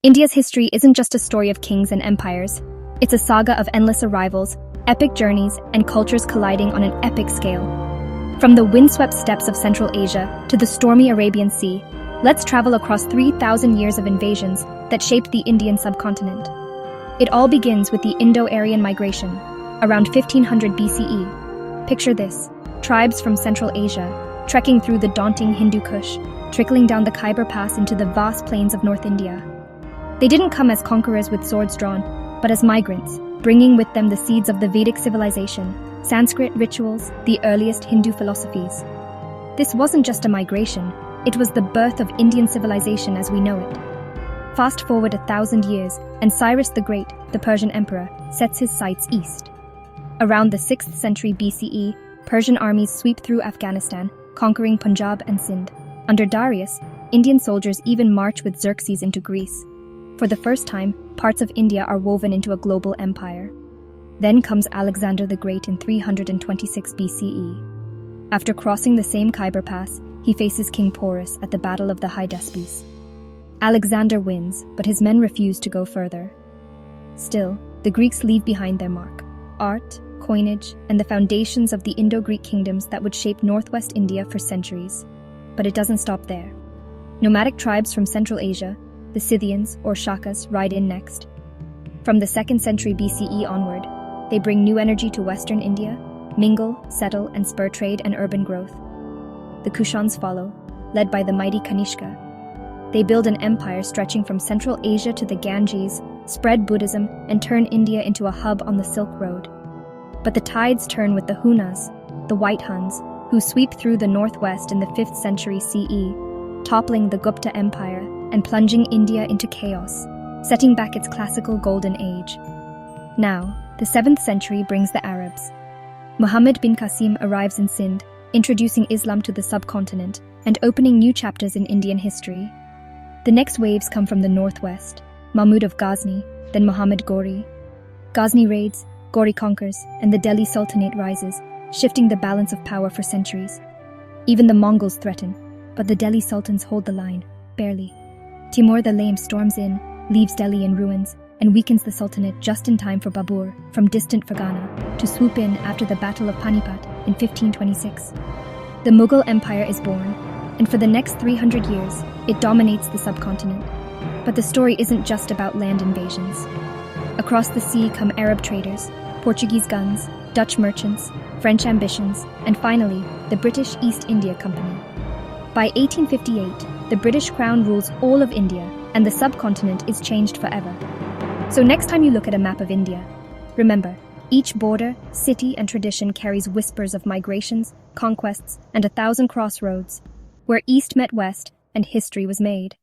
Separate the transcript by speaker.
Speaker 1: India's history isn't just a story of kings and empires. It's a saga of endless arrivals, epic journeys, and cultures colliding on an epic scale. From the windswept steppes of Central Asia to the stormy Arabian Sea, let's travel across 3,000 years of invasions that shaped the Indian subcontinent. It all begins with the Indo-Aryan migration, around 1500 BCE. Picture this: tribes from Central Asia, trekking through the daunting Hindu Kush, trickling down the Khyber Pass into the vast plains of North India. They didn't come as conquerors with swords drawn, but as migrants, bringing with them the seeds of the Vedic civilization, Sanskrit rituals, the earliest Hindu philosophies. This wasn't just a migration, it was the birth of Indian civilization as we know it. Fast forward 1,000 years, and Cyrus the Great, the Persian emperor, sets his sights east. Around the 6th century BCE, Persian armies sweep through Afghanistan, conquering Punjab and Sindh. Under Darius, Indian soldiers even march with Xerxes into Greece. For the first time, parts of India are woven into a global empire. Then comes Alexander the Great in 326 BCE. After crossing the same Khyber Pass, he faces King Porus at the Battle of the Hydaspes. Alexander wins, but his men refuse to go further. Still, the Greeks leave behind their mark: art, coinage, and the foundations of the Indo-Greek kingdoms that would shape northwest India for centuries. But it doesn't stop there. Nomadic tribes from Central Asia, the Scythians or Shakas, ride in next. From the 2nd century BCE onward, they bring new energy to western India, mingle, settle, and spur trade and urban growth. The Kushans follow, led by the mighty Kanishka. They build an empire stretching from Central Asia to the Ganges, spread Buddhism, and turn India into a hub on the Silk Road. But the tides turn with the Hunas, the White Huns, who sweep through the northwest in the 5th century CE, toppling the Gupta Empire and plunging India into chaos, setting back its classical golden age. Now, the 7th century brings the Arabs. Muhammad bin Qasim arrives in Sindh, introducing Islam to the subcontinent and opening new chapters in Indian history. The next waves come from the northwest: Mahmud of Ghazni, then Muhammad Ghori. Ghazni raids, Ghori conquers, and the Delhi Sultanate rises, shifting the balance of power for centuries. Even the Mongols threaten, but the Delhi Sultans hold the line, barely. Timur the Lame storms in, leaves Delhi in ruins, and weakens the Sultanate just in time for Babur, from distant Fergana, to swoop in after the Battle of Panipat in 1526. The Mughal Empire is born, and for the next 300 years, it dominates the subcontinent. But the story isn't just about land invasions. Across the sea come Arab traders, Portuguese guns, Dutch merchants, French ambitions, and finally, the British East India Company. By 1858, the British Crown rules all of India, and the subcontinent is changed forever. So next time you look at a map of India, remember, each border, city, and tradition carries whispers of migrations, conquests, and 1,000 crossroads, where East met West and history was made.